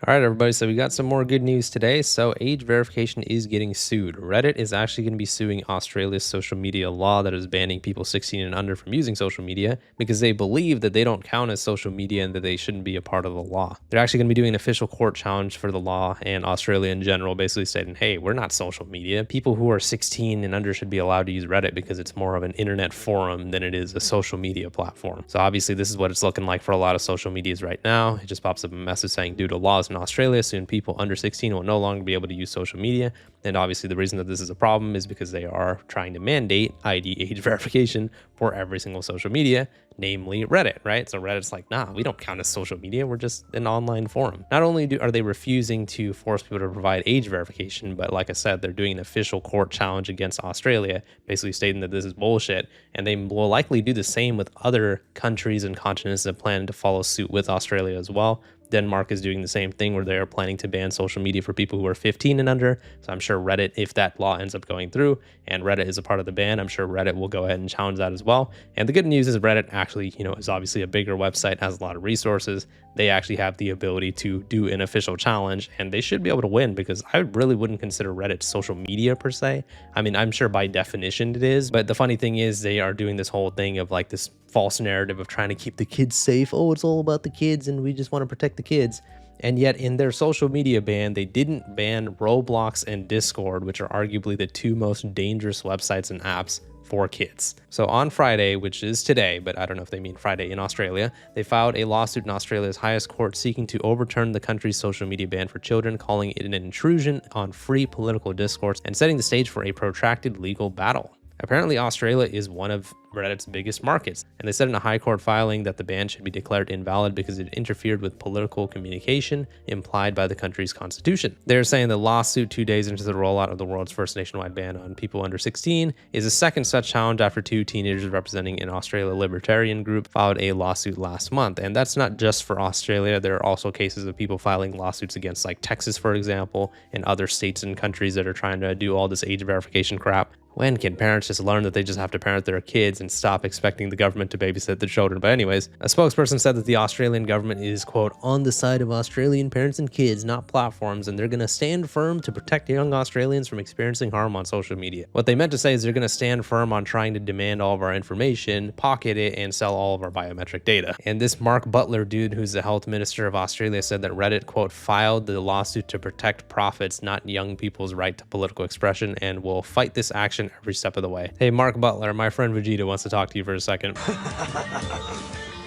All right, everybody. So we got some more good news today. So age verification is getting sued. Reddit is actually going to be suing Australia's social media law that is banning people 16 and under from using social media because they believe that they don't count as social media and that they shouldn't be a part of the law. They're actually going to be doing an official court challenge for the law and Australia in general, basically stating, hey, we're not social media. People who are 16 and under should be allowed to use Reddit because it's more of an internet forum than it is a social media platform. So obviously this is what it's looking like for a lot of social medias right now. It just pops up a message saying due to laws in Australia, soon people under 16 will no longer be able to use social media. And obviously the reason that this is a problem is because they are trying to mandate ID age verification for every single social media, namely Reddit, right? So Reddit's like, nah, we don't count as social media. We're just an online forum. Not only are they refusing to force people to provide age verification, but like I said, they're doing an official court challenge against Australia, basically stating that this is bullshit. And they will likely do the same with other countries and continents that plan to follow suit with Australia as well. Denmark is doing the same thing where they are planning to ban social media for people who are 15 and under. So I'm sure Reddit, if that law ends up going through and Reddit is a part of the ban, I'm sure Reddit will go ahead and challenge that as well. And the good news is Reddit actually, is obviously a bigger website, has a lot of resources. They actually have the ability to do an official challenge and they should be able to win because I really wouldn't consider Reddit social media per se. I mean, I'm sure by definition it is, but the funny thing is they are doing this whole thing of like this false narrative of trying to keep the kids safe. Oh, it's all about the kids and we just want to protect the kids. And yet in their social media ban, they didn't ban Roblox and Discord, which are arguably the two most dangerous websites and apps for kids. So on Friday, which is today, but I don't know if they mean Friday in Australia, they filed a lawsuit in Australia's highest court seeking to overturn the country's social media ban for children, calling it an intrusion on free political discourse and setting the stage for a protracted legal battle. Apparently, Australia is one of Reddit's biggest markets, and they said in a high court filing that the ban should be declared invalid because it interfered with political communication implied by the country's constitution. They're saying the lawsuit 2 days into the rollout of the world's first nationwide ban on people under 16 is a second such challenge after two teenagers representing an Australia libertarian group filed a lawsuit last month. And that's not just for Australia. There are also cases of people filing lawsuits against like Texas, for example, and other states and countries that are trying to do all this age verification crap. When can parents just learn that they just have to parent their kids and stop expecting the government to babysit their children? But anyways, a spokesperson said that the Australian government is, quote, on the side of Australian parents and kids, not platforms, and they're going to stand firm to protect young Australians from experiencing harm on social media. What they meant to say is they're going to stand firm on trying to demand all of our information, pocket it, and sell all of our biometric data. And this Mark Butler dude, who's the health minister of Australia, said that Reddit, quote, filed the lawsuit to protect profits, not young people's right to political expression, and will fight this action every step of the way. Hey, Mark Butler, my friend Vegeta wants to talk to you for a second.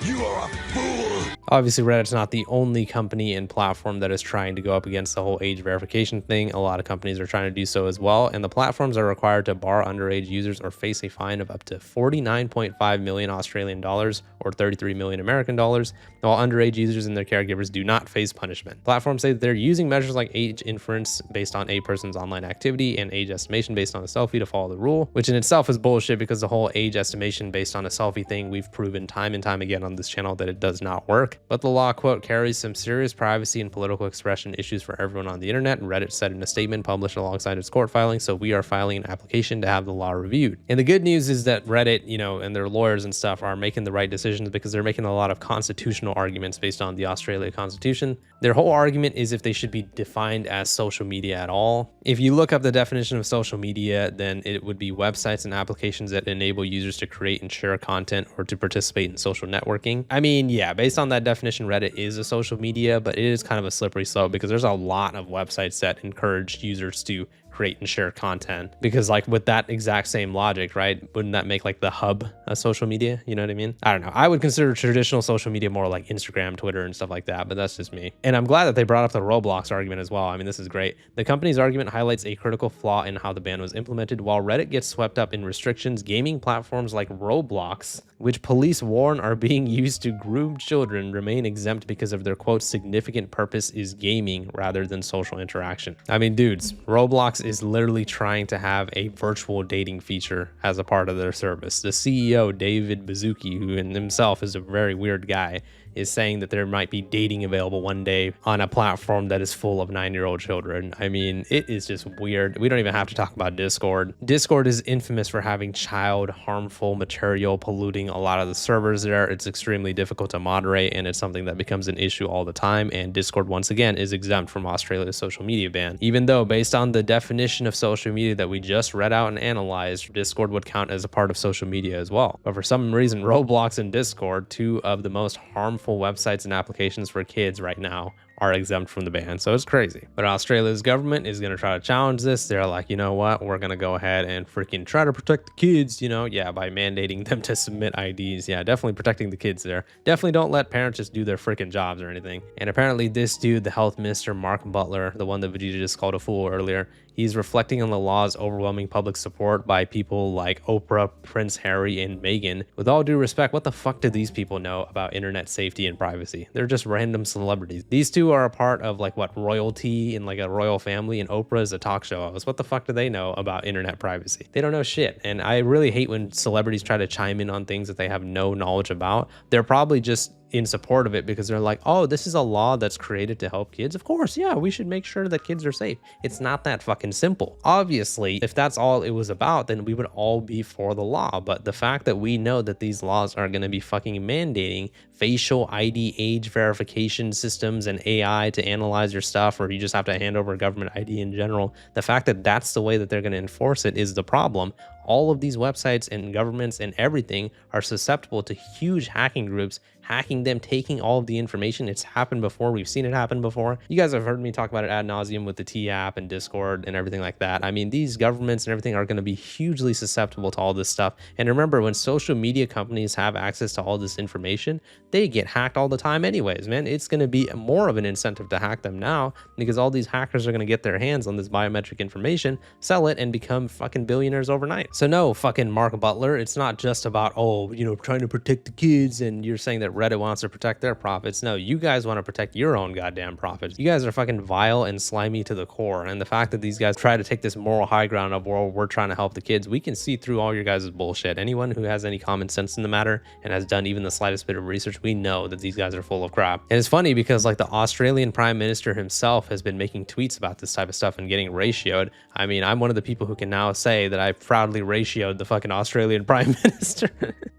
You are a fool! Obviously, Reddit's not the only company and platform that is trying to go up against the whole age verification thing. A lot of companies are trying to do so as well, and the platforms are required to bar underage users or face a fine of up to 49.5 million Australian dollars or 33 million American dollars, while underage users and their caregivers do not face punishment. Platforms say that they're using measures like age inference based on a person's online activity and age estimation based on a selfie to follow the rule, which in itself is bullshit because the whole age estimation based on a selfie thing, we've proven time and time again on this channel that it does not work. But the law, quote, carries some serious privacy and political expression issues for everyone on the internet, Reddit said in a statement published alongside its court filing, so we are filing an application to have the law reviewed. And the good news is that Reddit, and their lawyers and stuff are making the right decisions because they're making a lot of constitutional arguments based on the Australia Constitution. Their whole argument is if they should be defined as social media at all. If you look up the definition of social media, then it would be websites and applications that enable users to create and share content or to participate in social networking. I mean, yeah, based on that definition, Reddit is a social media, but it is kind of a slippery slope because there's a lot of websites that encourage users to create and share content, because like with that exact same logic, right, wouldn't that make like the hub a social media? You know what I mean? I don't know. I would consider traditional social media more like Instagram, Twitter, and stuff like that, but that's just me. And I'm glad that they brought up the Roblox argument as well. I mean, this is great. The company's argument highlights a critical flaw in how the ban was implemented. While Reddit gets swept up in restrictions, gaming platforms like Roblox, which police warn are being used to groom children, remain exempt because of their, quote, significant purpose is gaming rather than social interaction. I mean, dudes, Roblox is literally trying to have a virtual dating feature as a part of their service. The CEO, David Baszucki, who in himself is a very weird guy, is saying that there might be dating available one day on a platform that is full of 9-year-old children. I mean, it is just weird. We don't even have to talk about Discord. Discord is infamous for having child harmful material polluting a lot of the servers there. It's extremely difficult to moderate, and it's something that becomes an issue all the time. And Discord, once again, is exempt from Australia's social media ban, even though based on the definition of social media that we just read out and analyzed, Discord would count as a part of social media as well. But for some reason, Roblox and Discord, two of the most harmful websites and applications for kids right now, are exempt from the ban. So it's crazy. But Australia's government is going to try to challenge this. They're like, you know what? We're going to go ahead and freaking try to protect the kids, you know? Yeah, by mandating them to submit IDs. Yeah, definitely protecting the kids there. Definitely don't let parents just do their freaking jobs or anything. And apparently this dude, the health minister, Mark Butler, the one that Vegeta just called a fool earlier, he's reflecting on the law's overwhelming public support by people like Oprah, Prince Harry, and Meghan. With all due respect, what the fuck do these people know about internet safety and privacy? They're just random celebrities. These two are a part of like what, royalty in like a royal family, and Oprah is a talk show host. What the fuck do they know about internet privacy? They don't know shit. And I really hate when celebrities try to chime in on things that they have no knowledge about. They're probably just in support of it because they're like, oh, this is a law that's created to help kids. Of course, yeah, we should make sure that kids are safe. It's not that fucking simple. Obviously, if that's all it was about, then we would all be for the law. But the fact that we know that these laws are going to be fucking mandating facial ID age verification systems and AI to analyze your stuff, or you just have to hand over government ID in general, the fact that that's the way that they're going to enforce it is the problem. All of these websites and governments and everything are susceptible to huge hacking groups hacking them, taking all of the information. It's happened before. We've seen it happen before. You guys have heard me talk about it ad nauseum with the T app and Discord and everything like that. I mean, these governments and everything are going to be hugely susceptible to all this stuff. And remember, when social media companies have access to all this information, they get hacked all the time anyways, man. It's going to be more of an incentive to hack them now because all these hackers are going to get their hands on this biometric information, sell it, and become fucking billionaires overnight. So no, fucking Mark Butler, it's not just about, oh, you know, trying to protect the kids and you're saying that Reddit wants to protect their profits. No, you guys want to protect your own goddamn profits. You guys are fucking vile and slimy to the core. And the fact that these guys try to take this moral high ground of, well, we're trying to help the kids, we can see through all your guys' bullshit. Anyone who has any common sense in the matter and has done even the slightest bit of research, we know that these guys are full of crap. And it's funny because like the Australian Prime Minister himself has been making tweets about this type of stuff and getting ratioed. I mean, I'm one of the people who can now say that I proudly ratioed the fucking Australian Prime Minister.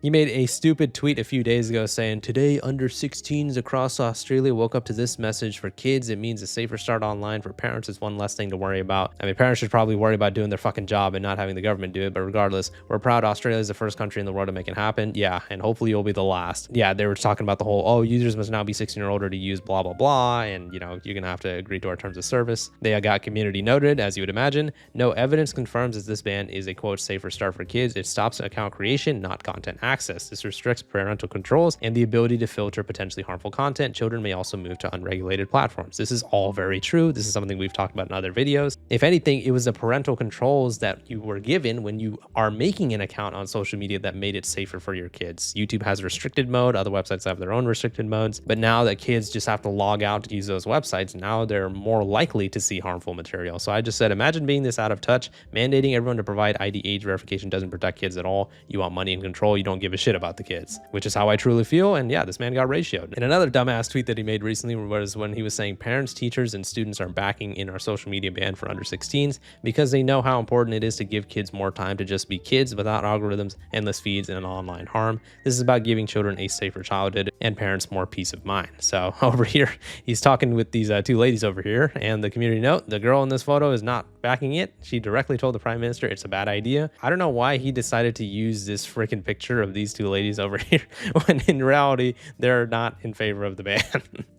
He made a stupid tweet a few days ago saying, today under 16s across Australia woke up to this message: for kids, it means a safer start online. For parents, it's one less thing to worry about. I mean, parents should probably worry about doing their fucking job and not having the government do it. But regardless, we're proud Australia is the first country in the world to make it happen. Yeah, and hopefully you'll be the last. Yeah, they were talking about the whole, oh, users must now be 16 or older to use blah, blah, blah. And, you know, you're going to have to agree to our terms of service. They got community noted, as you would imagine. No evidence confirms that this ban is a, quote, safer start for kids. It stops account creation, not content access. This restricts parental controls and the ability to filter potentially harmful content. Children may also move to unregulated platforms. This is all very true. This is something we've talked about in other videos. If anything, it was the parental controls that you were given when you are making an account on social media that made it safer for your kids. YouTube has restricted mode. Other websites have their own restricted modes. But now that kids just have to log out to use those websites, now they're more likely to see harmful material. So I just said, imagine being this out of touch. Mandating everyone to provide ID age verification doesn't protect kids at all. You want money and control. You don't give a shit about the kids, which is how I truly feel. And yeah, this man got ratioed. And another dumbass tweet that he made recently was when he was saying parents, teachers, and students are backing in our social media ban for under 16s because they know how important it is to give kids more time to just be kids without algorithms, endless feeds, and online harm. This is about giving children a safer childhood and parents more peace of mind. So over here, he's talking with these two ladies over here, and the community note, the girl in this photo is not backing it. She directly told the prime minister it's a bad idea. I don't know why he decided to use this freaking picture of these two ladies over here when in reality, they're not in favor of the ban.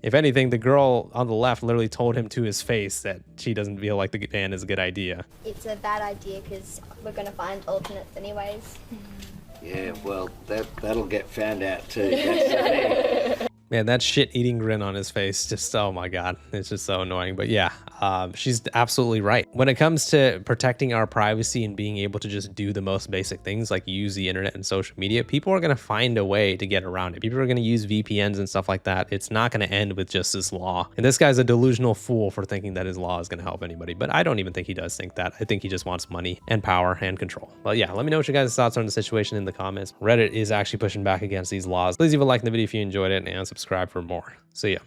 If anything, the girl on the left literally told him to his face that she doesn't feel like the ban is a good idea. It's a bad idea because we're going to find alternates anyways. Yeah, well, that'll get found out too. That's the thing. Man, that shit-eating grin on his face, just, oh my God, it's just so annoying. But yeah, she's absolutely right. When it comes to protecting our privacy and being able to just do the most basic things like use the internet and social media, people are going to find a way to get around it. People are going to use VPNs and stuff like that. It's not going to end with just this law. And this guy's a delusional fool for thinking that his law is going to help anybody. But I don't even think he does think that. I think he just wants money and power and control. But yeah, let me know what your guys' thoughts are on the situation in the comments. Reddit is actually pushing back against these laws. Please leave a like in the video if you enjoyed it and subscribe subscribe for more. See ya.